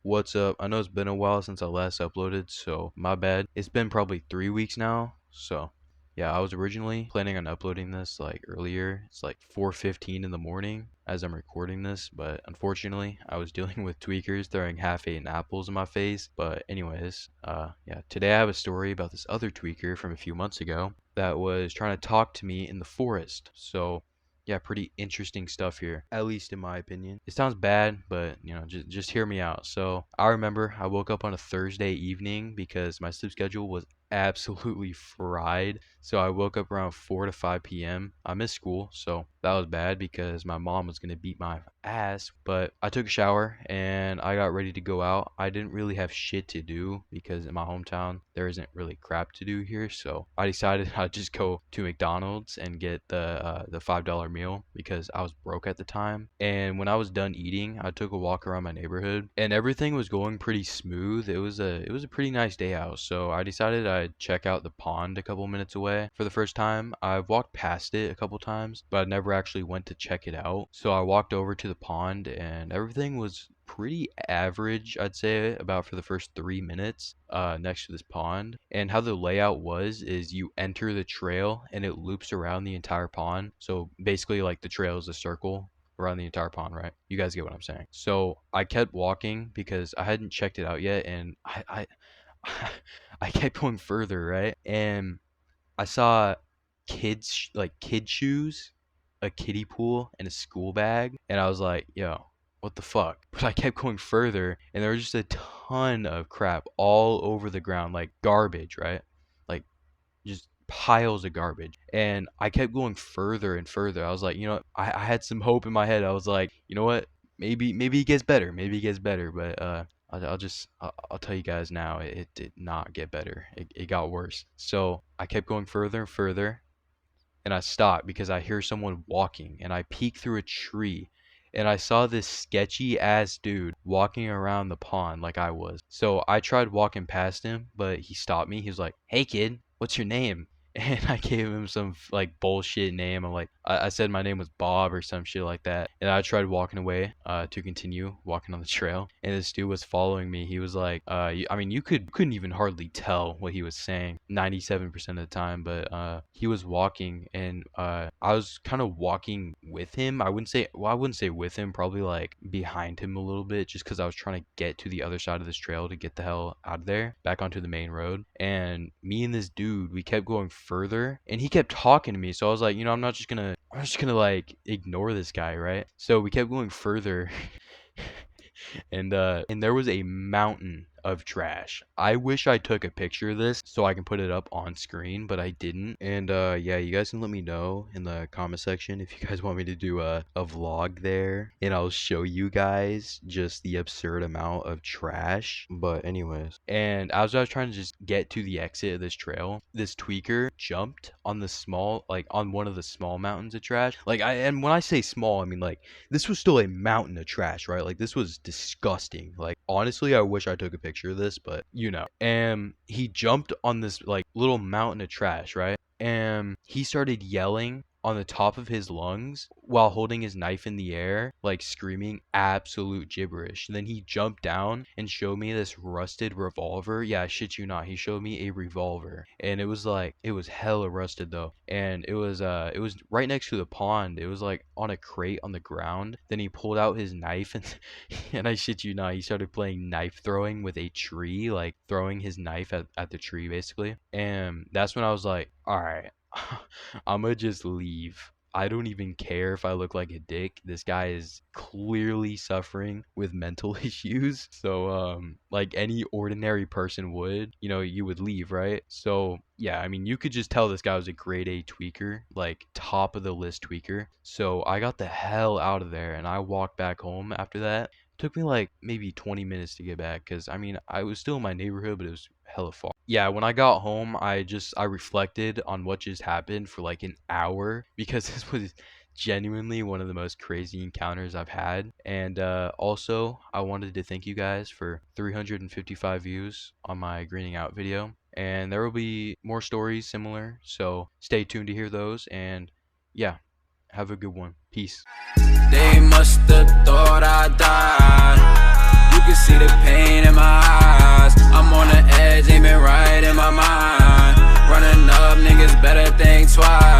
What's up? I know it's been a while since I last uploaded, so my bad. It's been probably 3 weeks now, so yeah, I was originally planning on uploading this like earlier. It's like 4:15 in the morning as I'm recording this, but unfortunately, I was dealing with tweakers throwing half-eaten apples in my face. But anyways, yeah, today I have a story about this other tweaker from a few months ago that was trying to talk to me in the forest. So yeah, pretty interesting stuff here, at least in my opinion. It sounds bad, but just hear me out. So I remember I woke up on a Thursday evening because my sleep schedule was absolutely fried. So I woke up around 4 to 5 p.m. I missed school, so that was bad because my mom was gonna beat my ass. But I took a shower and I got ready to go out. I didn't really have shit to do because in my hometown there isn't really crap to do here. So I decided I'd just go to McDonald's and get the $5 meal because I was broke at the time. And when I was done eating, I took a walk around my neighborhood and everything was going pretty smooth. It was a pretty nice day out. So I decided I'd check out the pond a couple minutes away for the first time. I've walked past it a couple times, but I never actually went to check it out. So I walked over to the pond and everything was pretty average, I'd say, about for the first 3 minutes next to this pond. And how the layout was is you enter the trail and it loops around the entire pond. So basically, like the trail is a circle around the entire pond, right? You guys get what I'm saying. So I kept walking because I hadn't checked it out yet, and I kept going further, right? And I saw like kid shoes, a kiddie pool, and a school bag, and I was like, yo, what the fuck? But I kept going further, and there was just a ton of crap all over the ground, like garbage, right? Like just piles of garbage. And I kept going further and further. I was like, I had some hope in my head. I was like, you know what? Maybe it gets better. Maybe it gets better. But I'll tell you guys now, it did not get better. It got worse. So I kept going further and further, and I stopped because I hear someone walking, and I peek through a tree. And I saw this sketchy ass dude walking around the pond like I was. So I tried walking past him, but he stopped me. He was like, "Hey kid, what's your name?" And I gave him some like bullshit name. I said my name was Bob or some shit like that. And I tried walking away to continue walking on the trail. And this dude was following me. He was like, I mean, you couldn't even hardly tell what he was saying 97% of the time. But he was walking, and I was kind of walking with him. I wouldn't say with him, probably like behind him a little bit, just because I was trying to get to the other side of this trail to get the hell out of there, back onto the main road. And me and this dude, we kept going further, and he kept talking to me. So I was like, I'm just gonna like ignore this guy, right? So we kept going further. And there was a mountain of trash. I wish I took a picture of this so I can put it up on screen, but I didn't. And yeah, you guys can let me know in the comment section if you guys want me to do a vlog there, and I'll show you guys just the absurd amount of trash. But anyways, and as I was trying to just get to the exit of this trail, this tweaker jumped on on one of the small mountains of trash. And when I say small, I mean like this was still a mountain of trash, right? Like this was disgusting. Like honestly, I wish I took a picture of this, but And he jumped on this like little mountain of trash, right? And he started yelling on the top of his lungs while holding his knife in the air, like screaming absolute gibberish. And then he jumped down and showed me this rusted revolver. Yeah, I shit you not. He showed me a revolver, and it was hella rusted though. And it was right next to the pond. It was like on a crate on the ground. Then he pulled out his knife and and I shit you not, he started playing knife throwing with a tree, like throwing his knife at the tree basically. And that's when I was like, all right, I'm gonna just leave. I don't even care if I look like a dick. This guy is clearly suffering with mental issues. So, like any ordinary person would, you would leave, right? So, yeah, I mean, you could just tell this guy was a grade A tweaker, like top of the list tweaker. So I got the hell out of there and I walked back home after that. Took me like maybe 20 minutes to get back because I mean, I was still in my neighborhood, but it was hella far. Yeah, when I got home, I reflected on what just happened for like an hour because this was genuinely one of the most crazy encounters I've had. And also, I wanted to thank you guys for 355 views on my greening out video. And there will be more stories similar, so stay tuned to hear those. And yeah, have a good one. Peace. They must have thought I died. You can see the pain in my eyes. I'm on the edge, aiming right in my mind. Running up, niggas better think twice.